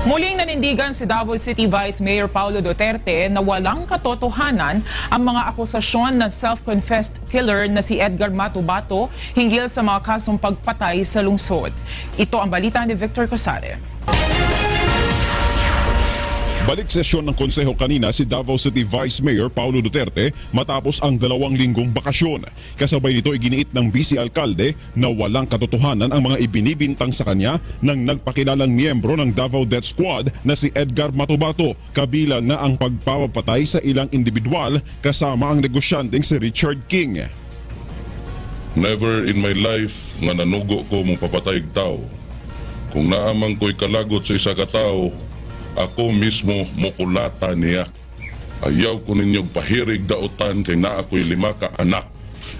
Muling nanindigan si Davao City Vice Mayor Paulo Duterte na walang katotohanan ang mga akusasyon ng self-confessed killer na si Edgar Matubato hinggil sa mga kasong pagpatay sa lungsod. Ito ang balita ni Victor Cosare. Balik sesyon ng konseho kanina si Davao City Vice Mayor Paulo Duterte matapos ang 2 linggong bakasyon. Kasabay nito iginiit ng Vice Alkalde na walang katotohanan ang mga ibinibintang sa kanya ng nagpakilalang miyembro ng Davao Death Squad na si Edgar Matubato, kabilang na ang pagpapatay sa ilang individual kasama ang negosyanteng si Richard King. Never in my life nga nanugo ko mong papatay tao. Kung naamang ko'y kalagot sa isa ka tao, ako mismo mukulata niya. Ayaw ko ninyong pahirig dautan kay naa ako'y 5 ka anak.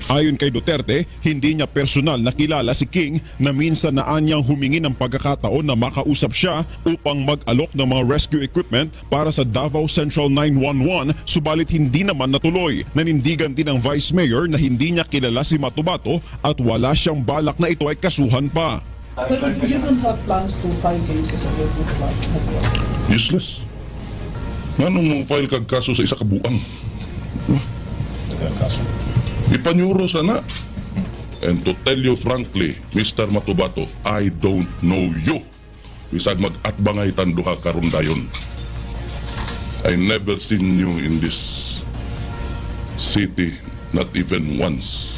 Ayon kay Duterte, hindi niya personal nakilala si King na minsan na anyang humingi ng pagkakataon na makausap siya upang mag-alok ng mga rescue equipment para sa Davao Central 911, subalit hindi naman natuloy. Nanindigan din ang Vice Mayor na hindi niya kilala si Matubato at wala siyang balak na ito ay kasuhan pa. But you don't have plans to file cases against Matubato? Useless. Ngano mo file kag kaso sa isa ka buang? Ipanyuro sana. And to tell you frankly, Mr. Matubato, I don't know you. Bisag mag-atbangay tanduha karon dayon. I never seen you in this city, not even once.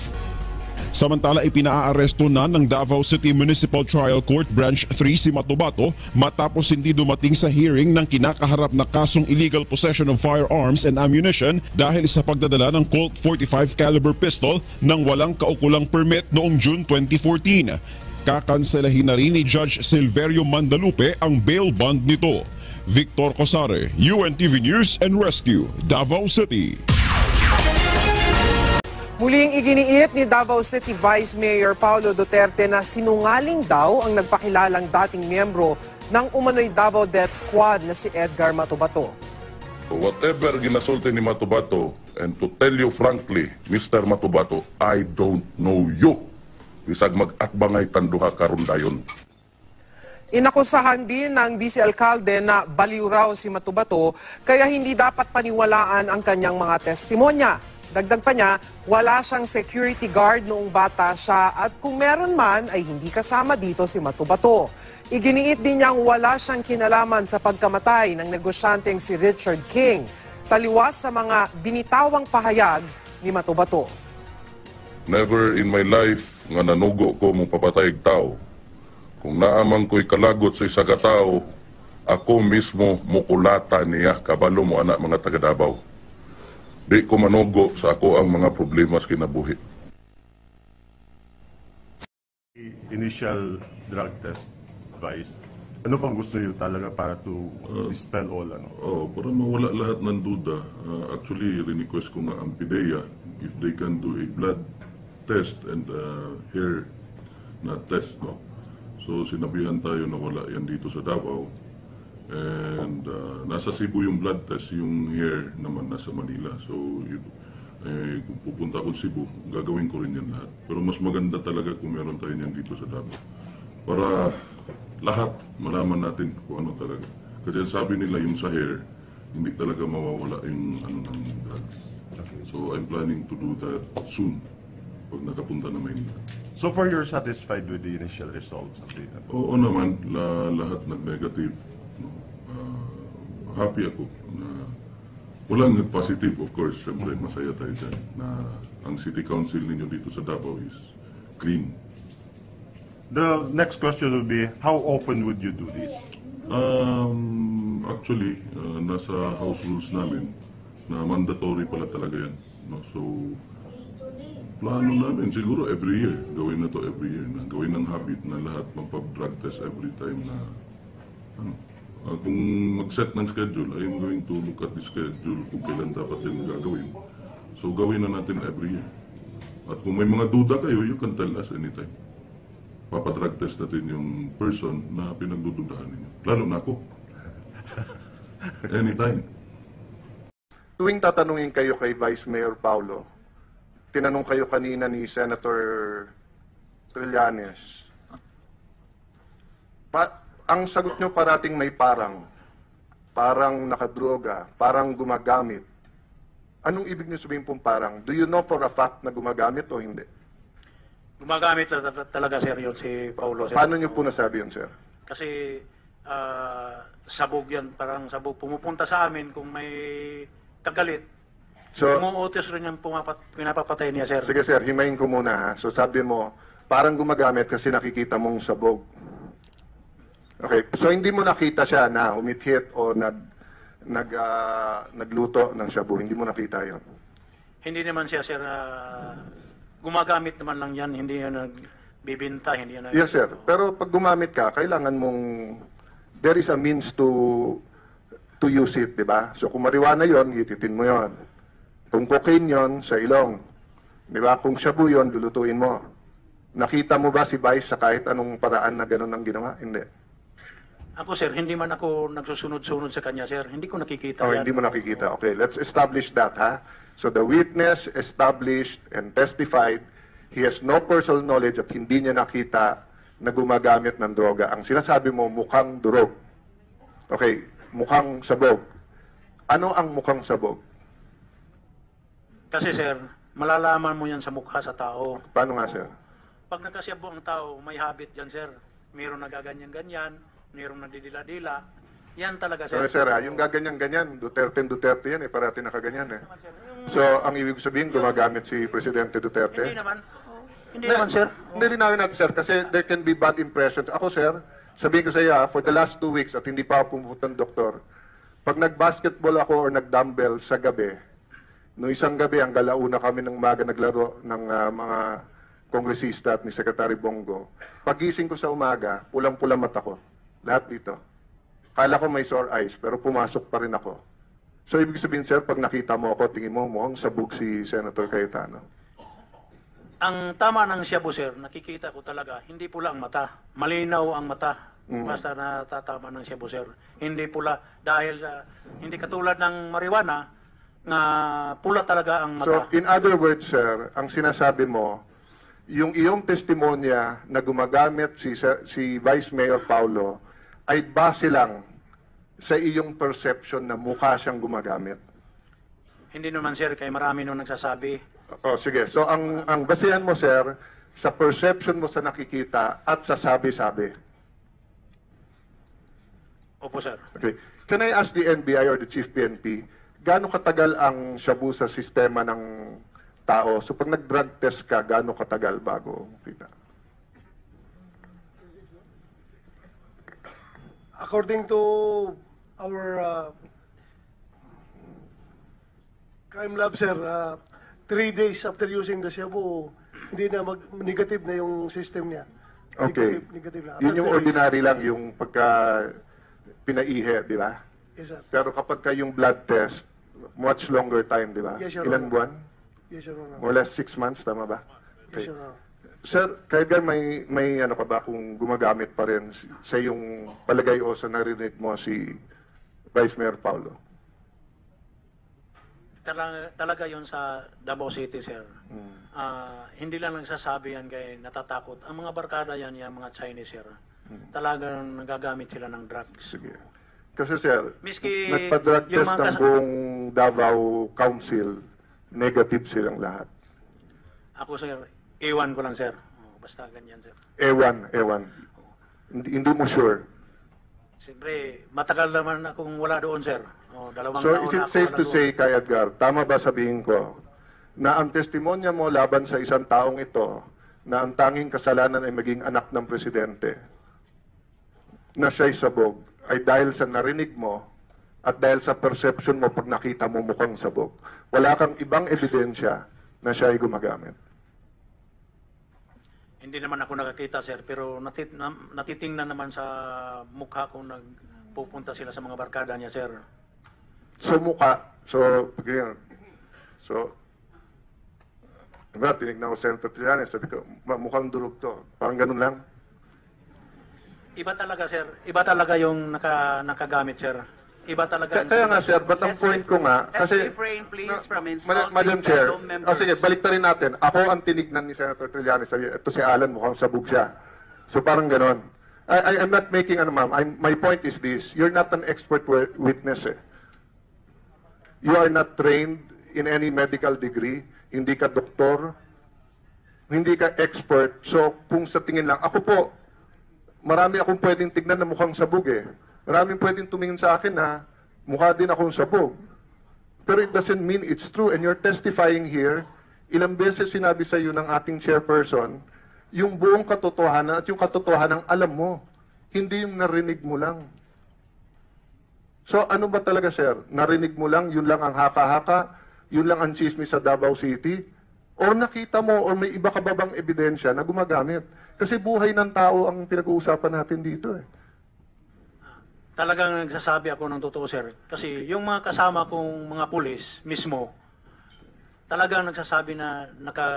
Samantala ipinaaresto na ng Davao City Municipal Trial Court Branch 3 si Matubato matapos hindi dumating sa hearing ng kinakaharap na kasong illegal possession of firearms and ammunition dahil sa pagdadala ng Colt 45 caliber pistol ng walang kaukulang permit noong June 2014. Kakanselahin na rin ni Judge Silverio Mandalupe ang bail bond nito. Victor Cosare, UNTV News and Rescue, Davao City. Muling iginiit ni Davao City Vice Mayor Paulo Duterte na sinungaling daw ang nagpakilalang dating miyembro ng umano'y Davao Death Squad na si Edgar Matubato. Whatever ginasulti ni Matubato, and to tell you frankly, Mr. Matubato, I don't know you. Bisag mag-atbangay tanduha karon dayon. Inakusahan din ng Vice Alkalde na baliw raw si Matubato kaya hindi dapat paniwalaan ang kanyang mga testimonya. Dagdag pa niya, wala siyang security guard noong bata siya at kung meron man ay hindi kasama dito si Matubato. Iginiit din niyang wala siyang kinalaman sa pagkamatay ng negosyanteng si Richard King, taliwas sa mga binitawang pahayag ni Matubato. Never in my life nga nanugo ko mong papatay tao. Kung naamang ko'y kalagot sa isa ka tao, ako mismo mukulata niya, kabalo mo anak mga taga-Davao. Di ko manugo sa ako ang mga problema sa kinabuhi. Initial drug test, Vice. Ano pang gusto niyo talaga para to dispel all? Para mawala lahat ng duda. Actually, request ko nga ang PIDEA if they can do a blood test and hair na test. No? So sinabihan tayo na wala yan dito sa Davao. And nasa Cebu yung blood test, yung hair naman nasa Manila. So kung pupunta akong Cebu, gagawin ko rin yan lahat. Pero mas maganda talaga kung meron tayo yan dito sa Davao. Para lahat malaman natin kung ano talaga. Kasi sabi nila yung sa hair, hindi talaga mawawala yung ano ng drugs. So I'm planning to do that soon pag nakapunta na Manila. So far, you're satisfied with the initial results of data? Oo naman, lahat nag-negative. No? Happy ako na walang positive, of course. Siyempre, masaya tayo dyan na ang City Council ninyo dito sa Davao is clean. The next question would be, how often would you do this? Actually, nasa house rules namin na mandatory pala talaga yan. No? So, plano namin, siguro every year. Gawin na to every year. Na gawin ng habit na lahat magpa-drug test every time na kung mag-set ng schedule, I am going to look at the schedule kung kailan dapat din gagawin. So gawin na natin every year. At kung may mga duda kayo, you can tell us anytime. Papadrug test natin yung person na pinagdududahan ninyo. Lalo na ako. Anytime. Tuwing tatanungin kayo kay Vice Mayor Paulo, tinanong kayo kanina ni Senator Trillanes, ang sagot nyo parating may parang nakadroga, parang gumagamit. Anong ibig nyo sabihin pong parang? Do you know for a fact na gumagamit o hindi? Gumagamit talaga, sir, yun si Paulo. Sir. Paano nyo po nasabi yun, sir? Kasi sabog yan, parang sabog. Pumupunta sa amin kung may kagalit. So, Umuutos rin yung pinapapatay niya, sir. sige sir, himayin ko muna ha. So sabi mo, parang gumagamit kasi nakikita mong sabog. Okay, so hindi mo nakita siya na umithit o nagluto ng shabu. Hindi mo nakita yon. Hindi naman siya, sir, gumagamit naman lang yan. Hindi yan nagbibinta, hindi yan Yes sir, pero pag gumamit ka, kailangan mong there is a means to use it, di ba? So kung marijuana yon, hititin mo yon. Kung cocaine yon, sa ilong. Di ba? Kung shabu yon, lulutuin mo. Nakita mo ba si Vice sa kahit anong paraan na gano'n ang ginawa? Hindi. Ako, sir, hindi man ako nagsusunod-sunod sa kanya, sir. Hindi ko nakikita Oh, yan. hindi mo nakikita. Okay, let's establish that, ha? So the witness established and testified he has no personal knowledge at hindi niya nakita na gumagamit ng droga. Ang sinasabi mo, mukhang durog. Okay, mukhang sabog. Ano ang mukhang sabog? Kasi, sir, malalaman mo yan sa mukha sa tao. Paano nga, sir? Pag nagkasyabo ang tao, may habit dyan, sir. Mayroong nagaganyan-ganyan, mayroong nadidila-dila. Yan talaga, sir. Sir, yung gaganyan-ganyan, Duterte yan, parati nakaganyan, eh. So, ang ibig sabihin, gumagamit si Presidente Duterte? Hindi naman. Hindi naman, sir. Hindi linawin natin, sir, kasi there can be bad impressions. Ako, sir, sabihin ko sa iyo, for the last 2 weeks, at hindi pa ako pumunta ng doktor, pag nag-basketball ako or nag-dumbbell sa gabi, no isang gabi, ang galauna kami ng umaga naglaro ng mga kongresista at ni Secretary Bongo, pagising ko sa umaga, pulang-pula mata ko. Lahat dito. Kala ko may sore eyes, pero pumasok pa rin ako. So, ibig sabihin, sir, pag nakita mo ako, tingin mo mukhang sabog si Senator Cayetano. Ang tama ng shabu, sir, nakikita ko talaga, hindi pula ang mata. Malinaw ang mata. Basta natatama ng shabu, sir. Hindi pula. Dahil hindi katulad ng marijuana, na pula talaga ang So, mata. in other words, sir, ang sinasabi mo, yung iyong testimonya na gumagamit si Vice Mayor Paulo ay base lang sa iyong perception na mukha siyang gumagamit. Hindi naman, sir, kay marami nung nagsasabi. Oh, sige. So, ang basehan mo, sir, sa perception mo sa nakikita at sa sabi-sabi. Opo, sir. Okay. Can I ask the NBI or the Chief PNP, gaano katagal ang shabu sa sistema ng tao? So, pag nag-drug test ka, gaano katagal bago kita? According to our crime lab, sir, 3 days after using the shabu, hindi na negative na yung system niya. Okay. Negative na. Yun yung After 3 days. ordinary lang, yung pagka pinaihe, di ba? Yes, sir. Pero kapag ka yung blood test, much longer time, di ba? Yes, Your Ilan Honor. buwan? Yes, Your Honor. More or less 6 months, tama ba? Yes, Your Honor. Sir, kahit gan may ano ka ba kung gumagamit pa rin sa yung palagay o sa narinig mo si Vice Mayor Paulo? Talaga yun sa Davao City, sir. Hindi lang nagsasabi yan kay natatakot. Ang mga barkada yan, yung mga Chinese, sir. Talagang nagagamit sila ng drugs. Sige. Kasi sir, Miski nagpa-drug yung test mga ng buong Davao Council, negative silang lahat. Ako, sir, iwan ko lang, sir. Basta ganyan, sir. Ewan. Hindi mo sure. Siyempre, matagal naman akong wala doon, sir. Dalawang So taon is na it ako safe wala to doon. say, Kay Edgar, tama ba sabihin ko, na ang testimonya mo laban sa isang taong ito, na ang tanging kasalanan ay maging anak ng presidente, na siya'y sabog, ay dahil sa narinig mo, at dahil sa perception mo pag nakita mo mukhang sabog. Wala kang ibang ebidensya na siya ay gumagamit. Hindi naman ako nakakita, sir, pero natitingnan naman sa mukha kung nagpupunta sila sa mga barkada niya, sir. So mukha, so diba, tinignan ko Senator Trillanes, sabi ko, mukhang durog to. Parang ganun lang. Iba talaga, sir. Iba talaga yung nakagamit, sir. Iba talaga. Kaya nga sir, but ang point ko nga, Let's kasi... refrain, please, from Madam insulting Chair, fellow members. sige, balik na rin natin. Ako ang tinignan ni Senator Trillanes, sabi, ito si Alan, mukhang sabog siya. So parang ganon. I'm not making ano ma'am. My point is this. You're not an expert witness eh. You are not trained in any medical degree. Hindi ka doktor. Hindi ka expert. So kung sa tingin lang, ako po, marami akong pwedeng tignan na mukhang sabog eh. Maraming pwedeng tumingin sa akin na mukha din akong sabog. Pero it doesn't mean it's true. And you're testifying here, ilang beses sinabi sa iyo ng ating chairperson, yung buong katotohanan at yung katotohanan alam mo, hindi yung narinig mo lang. So ano ba talaga sir? Narinig mo lang, yun lang ang haka-haka, yun lang ang chismis sa Davao City? Or nakita mo, or may iba ka ba bang ebidensya na gumagamit? Kasi buhay ng tao ang pinag-uusapan natin dito eh. Talagang nagsasabi ako ng totoo, sir. Kasi yung mga kasama kong mga pulis mismo, talagang nagsasabi na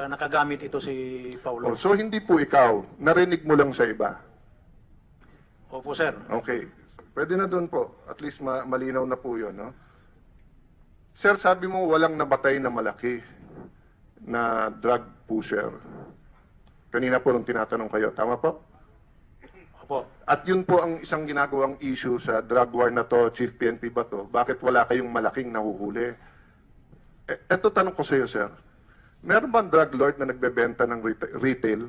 nakagamit ito si Paulo. Oh, so hindi po ikaw, narinig mo lang sa iba? Opo, sir. Okay. Pwede na doon po. At least malinaw na po yun. No? Sir, sabi mo walang nabatay na malaki na drug pusher. Kanina po nung tinatanong kayo. Tama po? Opo. At yun po ang isang ginagawang issue sa drug war na to, Chief PNP Bato. Bakit wala kayong malaking nahuhuli? Eto tanong ko sa iyo, sir. Meron bang drug lord na nagbebenta ng retail?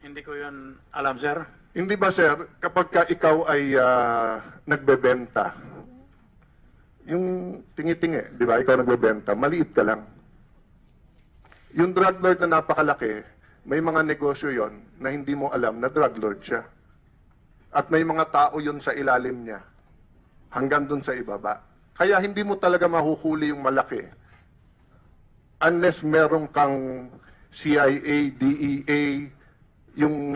Hindi ko yun alam, sir. Hindi ba, sir, kapag ka ikaw ay nagbebenta, yung tingi-tingi, di ba, ikaw nagbebenta, maliit ka lang. Yung drug lord na napakalaki, may mga negosyo yon na hindi mo alam na drug lord siya. At may mga tao yon sa ilalim niya, hanggang dun sa ibaba. Kaya hindi mo talaga mahuhuli yung malaki unless meron kang CIA, DEA, yung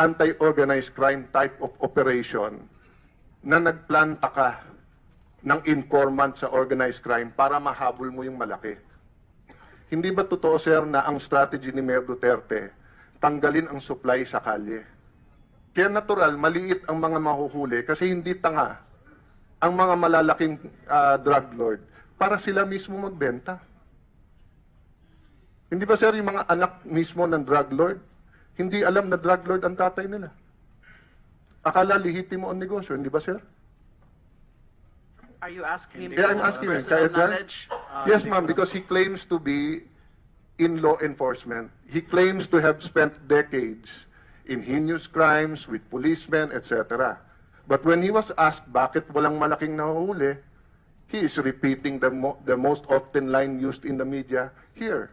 anti-organized crime type of operation na nagplanta ka ng informant sa organized crime para mahabol mo yung malaki. Hindi ba totoo, sir, na ang strategy ni Mayor Duterte, tanggalin ang supply sa kalye? Kaya natural, maliit ang mga mahuhuli kasi hindi tanga ang mga malalaking drug lord para sila mismo magbenta. Hindi ba, sir, yung mga anak mismo ng drug lord, hindi alam na drug lord ang tatay nila? Akala lihitimo ang negosyo, hindi ba, sir? Are you asking him Yeah, I'm because of asking him. personal Kaya, knowledge? Yes, ma'am, because he claims to be in law enforcement. He claims to have spent decades in heinous crimes with policemen, etc. But when he was asked bakit walang malaking nahuhuli, he is repeating the most often line used in the media here,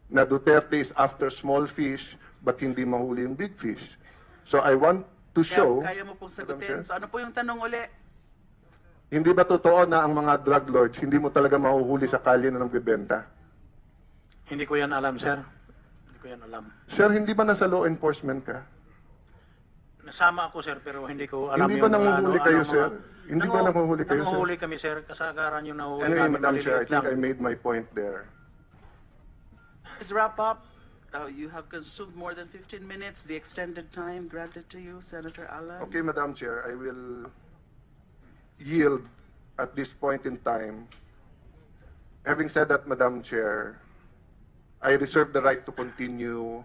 na Duterte is after small fish, but hindi mahuli yung big fish. So I want to show... Kaya mo pong sagutin. So ano po yung tanong uli? Hindi ba totoo na ang mga drug lords, hindi mo talaga mahuhuli sa kalye na nagbebenta? Hindi ko yan alam, sir. Hindi ko yan alam. Sir, hindi ba nasa law enforcement ka? Nasama ako, sir, pero hindi ko alam Hindi ba yung nanguhuli kayo, sir? Hindi ba nanguhuli kayo, sir? Nanguhuli kami, sir. Kasagaran yung nanguhuli Anyway, kami. Madam Chair, I maliliit think lang. I made my point there. Let's wrap up. You have consumed more than 15 minutes, the extended time granted to you, Senator Alan. Okay, Madam Chair, I will yield at this point in time. Having said that, Madam Chair, I reserve the right to continue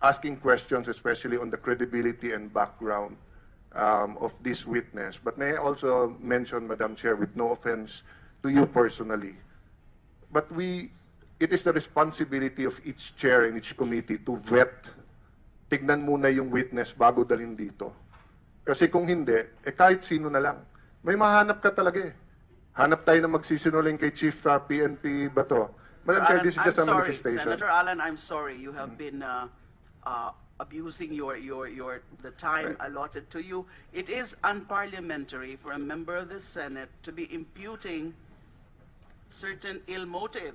asking questions, especially on the credibility and background of this witness. But may I also mention, Madam Chair, with no offense to you personally, but it is the responsibility of each chair in each committee to vet, tignan muna yung witness bago dalhin dito. Kasi kung hindi, kahit sino na lang, may mahanap ka talaga eh. Hanap tayo na magsisinungaling kay Chief PNP Bato. Madam Chair, this is just a manifestation. Senator Alan, I'm sorry. You have been abusing the time allotted to you. It is unparliamentary for a member of the Senate to be imputing certain ill motive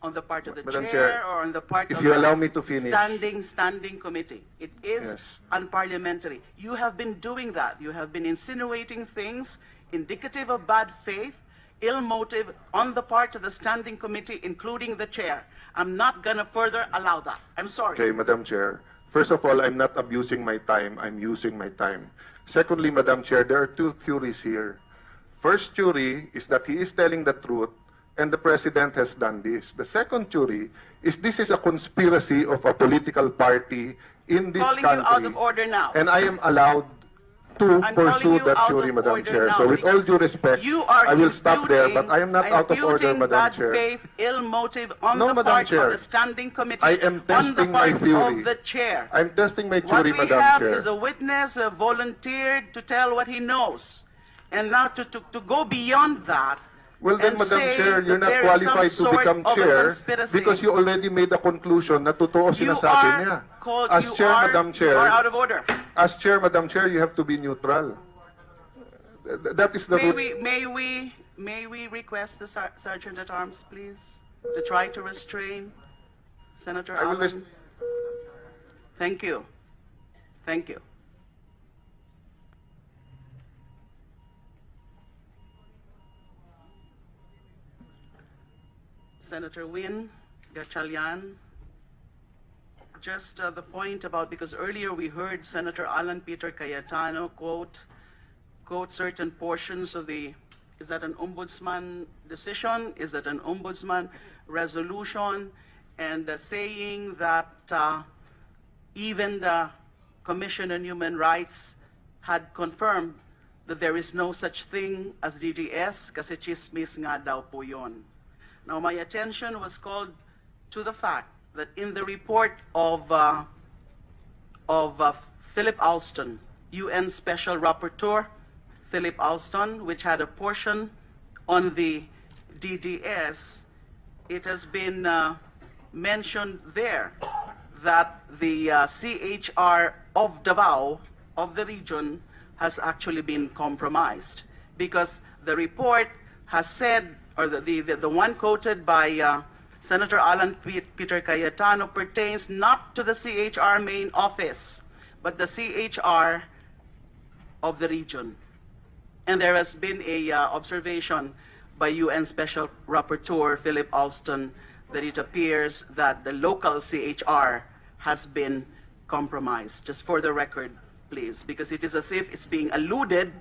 on the part of the Madam chair Chair, or on the part if of you the allow me to finish. standing committee. It is Yes. unparliamentary. You have been doing that. You have been insinuating things indicative of bad faith, ill motive on the part of the standing committee, including the chair. I'm not going to further allow that. I'm sorry. Okay, Madam Chair. First of all, I'm not abusing my time. I'm using my time. Secondly, Madam Chair, there are two theories here. First theory is that he is telling the truth and the President has done this. The second theory is this is a conspiracy of a political party in this Calling country. you out of order now. And I am allowed to I'm pursue calling you that out jury, of Madam order Chair. now So with all because due respect, you are I will stop there, but I am not out of order, imputing Madam bad Chair. faith, ill motive on No, the Madam part Chair. of the standing committee, I am on the testing my part theory. of the chair. I'm testing my What jury, we Madam have Chair. is a witness who volunteered to tell what he knows. And now to go beyond that, Well then, and Madam say Chair, you're that not there is some qualified to sort become of a chair conspiracy. because you already made a conclusion na totoo You sinasabi are niya. called, As you chair, are, Madam you Chair, are out of order. as chair, Madam Chair, you have to be neutral. That is the May rule. we request the Sergeant at Arms, please, to try to restrain Senator I will Allen? Thank you. Thank you. Senator Win, Gatchalian, just the point about, because earlier we heard Senator Alan Peter Cayetano quote certain portions of the, is that an ombudsman decision? Is that an ombudsman resolution? And saying that even the Commission on Human Rights had confirmed that there is no such thing as DDS kasi chismis nga daw po yun. Now my attention was called to the fact that in the report of Philip Alston, UN Special Rapporteur Philip Alston, which had a portion on the DDS, it has been mentioned there that the CHR of Davao, of the region, has actually been compromised because the report has said, or the one quoted by Senator Alan Peter Cayetano pertains not to the CHR main office, but the CHR of the region. And there has been a observation by UN Special Rapporteur Philip Alston that it appears that the local CHR has been compromised. Just for the record, please, because it is as if it's being alluded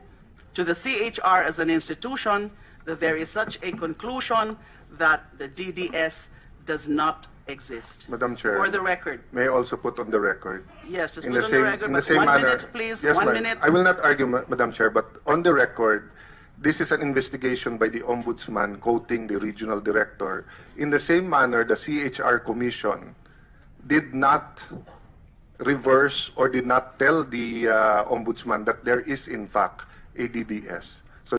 to the CHR as an institution, that there is such a conclusion that the DDS does not exist. Madam Chair, For the record. may I also put on the record? Yes, just In put the on same, the record, in the but same 1 manner. minute, please, Yes, 1 ma'am. minute. I will not argue, Madam Chair, but on the record, this is an investigation by the Ombudsman quoting the regional director. In the same manner, the CHR Commission did not reverse or did not tell the Ombudsman that there is in fact a DDS.